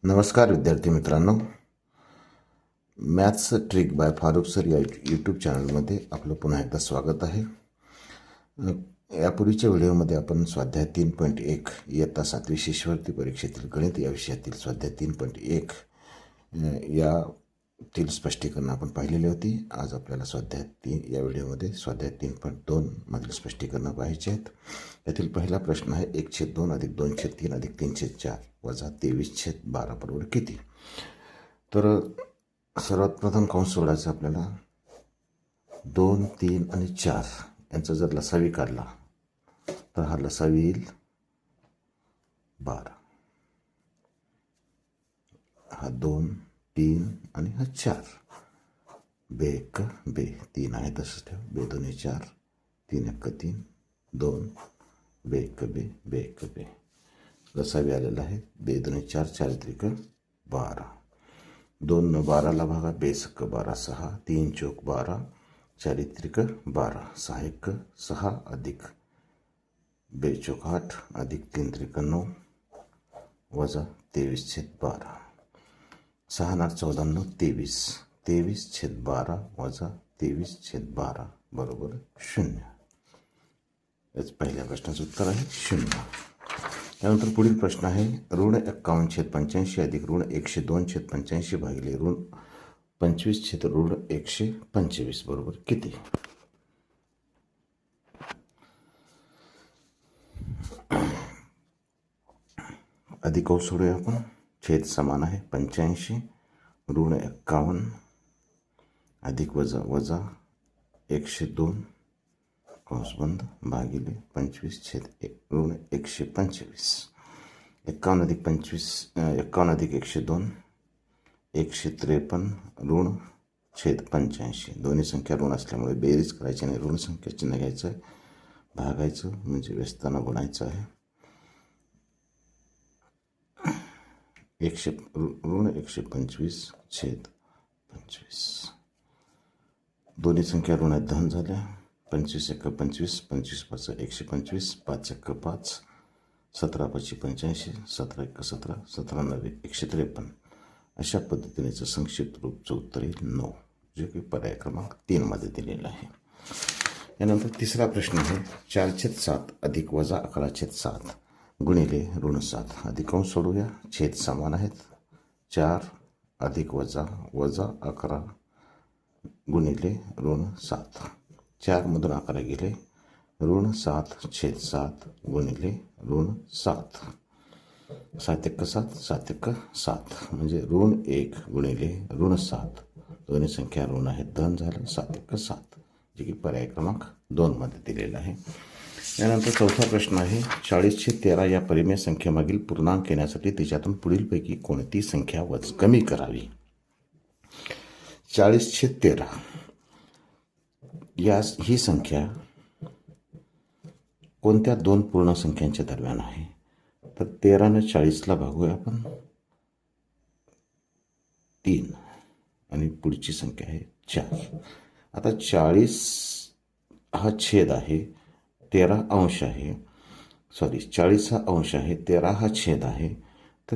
नमस्कार विद्यार्थी मित्रांनो, maths trick by Farukh sir या यूट्यूब चॅनलमध्ये आपलं पुन्हा एकदा स्वागत आहे. यापूर्वीच्या व्हिडिओमध्ये आपण स्वाध्याय 3.1 इयत्ता 7वी शिष्यवृत्ती परीक्षेतील गणित या विषयातील स्वाध्याय 3.1 यातील स्पष्टीकरण आपण पाहिलेली होती. आज आपल्याला स्वाध्याय 3 या व्हिडिओमध्ये स्वाध्याय 3.2 मधील स्पष्टीकरण पाहायचे आहेत. यातील पहिला प्रश्न आहे 1/2 अधिक 2/3 अधिक 3/4 वजा 23/12 बरोबर किती. तर सर्वात प्रथम कंस सोडायचा आपल्याला. 2, 3 आणि 4 यांचा जर लसावी काढला तर हा लसावी येईल 12. हा 2, 3 आणि हा 4. बे 1 बे 3 आहे तसंच ठेव. बे 2 4 3 1 3 2 बे 1 बे बे 1 बे. लसावी आलेला आहे. बे 2 4 4 त्रिक 12. 2 न 12ला भागा. बे 1 12 6 3 चौक 12 4 त्रिक 12 6 1 6 अधिक बे चौक 8 अधिक 3 त्रिक 9 वजा 23/12. 6 8 14 9 23. 23/12 वजा 23/12 बरोबर 0. याच पहिल्या प्रश्नाचं उत्तर आहे 0. त्यानंतर पुढील प्रश्न आहे ऋण 51/85 अधिक ऋण 102/85 भागिले ऋण 25 ऋण 125 बरोबर किती. आधी कंस सोडूया आपण. छेद समान आहे. 85 ऋण 51 अधिक वजा वजा 102 कंस बंद भागिले 25 ऋण 125. 51 अधिक 25 51 अधिक 102 153 ऋण छेद 85. दोन्ही संख्या ऋण असल्यामुळे बेरीज करायची नाही. ऋण संख्या चिन्ह घ्यायचं आहे. भागायचं म्हणजे व्यस्तानं गुणायचं आहे. ऋण 125 छेद 25. दोन्ही संख्या ऋणात धन झाल्या. 25 1 25 25 5 125 5 1 5 17 5 85 17 1 17 17 9 153. अशा पद्धतीनेचं संक्षिप्त रूपचं उत्तर येईल 9, जे की पर्याय क्रमांक 3 मध्ये दिलेलं आहे. यानंतर तिसरा प्रश्न आहे 4/7 अधिक वजा 11/7 गुणिले ऋण 7. अधिक कंस सोडूया. छेद समान आहेत. 4 अधिक वजा वजा 11 गुणिले ऋण 7. 4 मधून 11 गेले. ऋण 7/7 गुणिले ऋण 7. 7 1 7 7 1 7 म्हणजे ऋण 1 गुणिले ऋण 7. दोन्ही संख्या ऋण आहेत. धन झालं. 7 1 7 जे की पर्याय क्रमांक 2 मध्ये दिलेला आहे. यानंतर चौथा प्रश्न आहे 40/13 या परिमेय संख्येमागील पूर्णांक येण्यासाठी तिच्यातून पुढीलपैकी कोणती संख्या कमी करावी. 40/13 ही संख्या कोणत्या दोन पूर्ण संख्यांच्या दरम्यान आहे. तर 13 ने 40ला भागूया आपण 3 आणि पुढची संख्या आहे 4. आता 40 हा छेद आहे. 13 अंश आहे. 40 हा अंश आहे. 13 हा छेद आहे. तर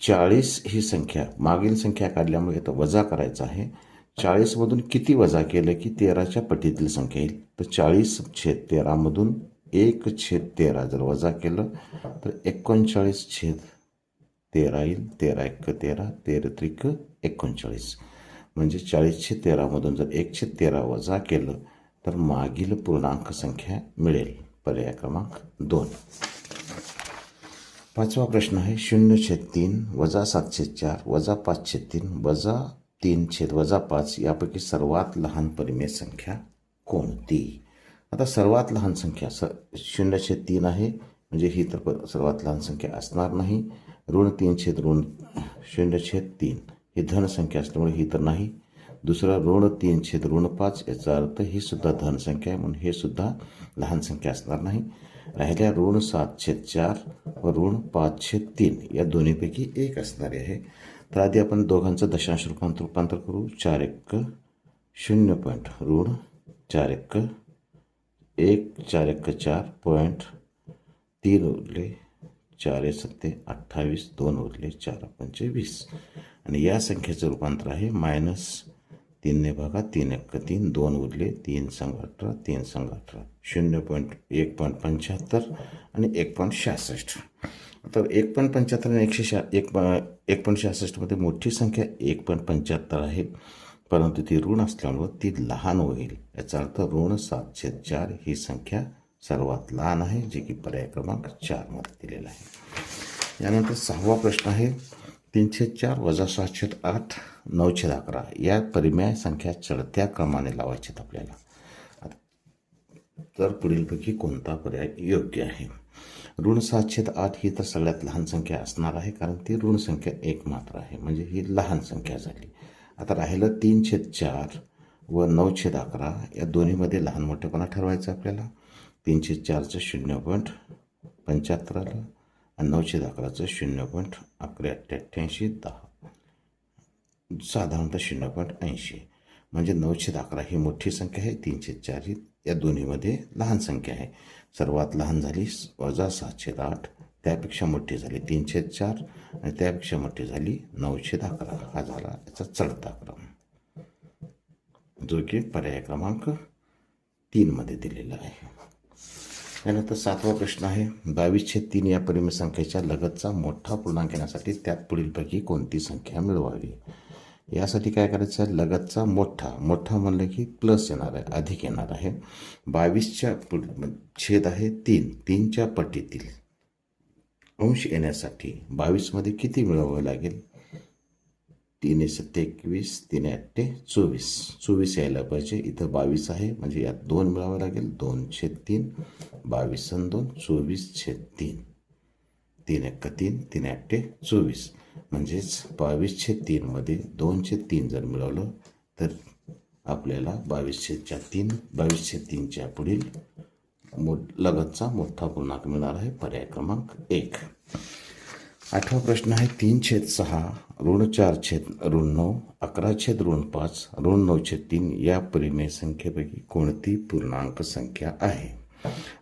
40 ही संख्या मागील संख्या काढल्यामुळे तर वजा करायचं आहे. 40 मधून किती वजा केलं की 13च्या पटीतील संख्या येईल. तर 40/13 मधून 1/13 जर वजा केलं तर 39/13 येईल. 13 1 13 13 त्रिक 39 म्हणजे 40/13 मधून जर 1/13 वजा केलं तर मागील पूर्णांक संख्या मिळेल. पर्याय क्रमांक 2. पाचवा प्रश्न आहे 0/3 वजा 7/4 वजा 5/3 वजा 3/5 यापैकी सर्वात लहान परिमेय संख्या कोणती. आता सर्वात लहान संख्या 0/3 आहे म्हणजे ही तर सर्वात लहान संख्या असणार नाही. ऋण 3/ऋण 0/3 ही धन संख्या असल्यामुळे ही तर नाही. दुसरा ऋण 3/ऋण 5 याचा अर्थ ही सुद्धा धन संख्या आहे म्हणून हे सुद्धा लहान संख्या असणार नाही. राहिल्या ऋण 7/4 व ऋण 5/3 या दोन्हीपैकी एक असणारे आहे. तर आधी आपण दोघांचं दशांश रूपांतर करू. 4 1 0 पॉईंट ऋण 4 1 1 4 1 4 पॉईंट 3 उरले 4 सत्ते 28, 2 उरले 4 पंचे 20. आणि या संख्येचं रूपांतर आहे -3 ने भागा 3 एक्क 3, 2 उरले 3 संग 18, 3 संग 18, 1.75 आणि 1.66. तर 1.75 आणि 1.66 मध्ये मोठी संख्या 1.75 आहे, परंतु ती ऋण असल्यामुळं ती लहान होईल. याचा अर्थ ऋण 7/4 ही संख्या सर्वात लहान आहे, जे की पर्याय क्रमांक 4 मध्ये दिलेला आहे. यानंतर 6वा प्रश्न आहे 3/4 वजा 7/8 9/11 या परिमेय संख्या चढत्या क्रमाने लावायच्यात आपल्याला. तर पुढीलपैकी कोणता पर्याय योग्य आहे? ऋण 7/8 ही तर सगळ्यात लहान संख्या असणार आहे, कारण ती ऋण संख्या 1 मात्र आहे, म्हणजे ही लहान संख्या झाली. आता राहिलं 3/4 व 9/11 या दोन्हीमध्ये लहान मोठेपणा ठरवायचं आपल्याला. 3/4चं 0.75 आलं आणि 9/11चं 0.1188 10, साधारणतः 0.80. म्हणजे 9/11 ही मोठी संख्या आहे, 3/4 ही या दोन्हीमध्ये लहान संख्या आहे. सर्वात लहान झाली वजा 7/8, त्यापेक्षा मोठी झाली 3/4 आणि त्यापेक्षा मोठी झाली 9/11. हा झाला याचा चढता क्रम, जो की पर्याय क्रमांक 3 मध्ये दिलेला आहे. त्यानंतर 7वा प्रश्न आहे 22/3 या परिमेय संख्येच्या लगतचा मोठा पूर्णांक येण्यासाठी त्यात पुढीलपैकी कोणती संख्या मिळवावी? यासाठी काय करायचं आहे? लगतचा मोठा म्हणलं की प्लस येणार आहे, अधिक येणार आहे. 22च्या छेद आहे 3च्या पटीतील अंश येण्यासाठी 22 किती मिळवावे लागेल? 3 सत्ते 21, 3 8 24 यायला पाहिजे. इथं 22 आहे, म्हणजे यात 2 मिळावं लागेल. 2/3 22 आणि 2 24/3, 3 एक्क 3, 3 8 24. म्हणजेच 22/3 मध्ये 2/3 जर मिळवलं तर आपल्याला 22/3च्या पुढील लगतचा मोठा पूर्णांक मिळणार आहे, पर्याय क्रमांक 1. 8वा प्रश्न आहे 3/6 ऋण 4/9 11/5 ऋण 9/3 या परिमेय संख्येपैकी कोणती पूर्णांक संख्या आहे?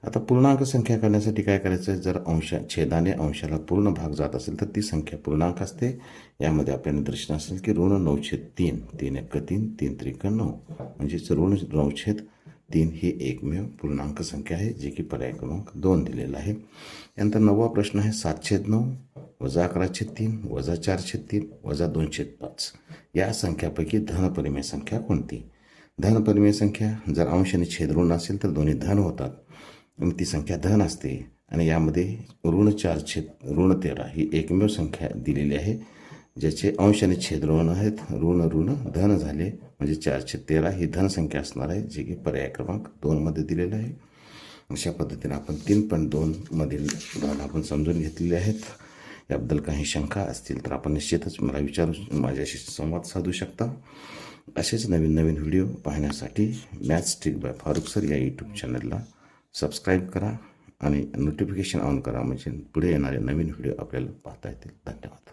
आता पूर्णांक संख्या करण्यासाठी काय करायचं आहे? जर छेदाने अंशाला पूर्ण भाग जात असेल तर ती संख्या पूर्णांक असते. यामध्ये आपल्या निदर्शन असेल की ऋण 9/3, 3 एक्क 3, 3 त्रिक 9, म्हणजेच ऋण 9/3 ही एकमेव पूर्णांक संख्या आहे, जी की पर्याय क्रमांक 2 दिलेला आहे. यानंतर 9वा प्रश्न आहे 7/9 वजा 11/3 वजा 4/3 वजा 2/5 या संख्यापैकी धनपरिमेय संख्या कोणती? धनपरिमेय संख्या जर अंश आणि छेद ऋण असेल तर दोन्ही धन होतात, आणि ती संख्या धन असते. आणि यामध्ये ऋण 4/13 ही एकमेव संख्या दिलेली आहे, ज्याचे अंश आणि छेद ऋण आहेत. ऋण धन झाले, म्हणजे 4/13 ही धन संख्या असणार आहे, जे की पर्याय क्रमांक 2 मध्ये दिलेलं आहे. अशा पद्धतीने आपण 3.2 मधील उदाहरण आपण समजून घेतलेले आहेत. याबद्दल काही शंका असतील तर आपण निश्चितच मला विचारून माझ्याशी संवाद साधू शकता. असेच नवीन व्हिडिओ पाहण्यासाठी maths trick by Farukh sir या यूट्यूब चॅनलला सबस्क्राईब करा आणि नोटिफिकेशन ऑन करा, म्हणजे पुढे येणारे नवीन व्हिडिओ आपल्याला पाहता येतील. धन्यवाद.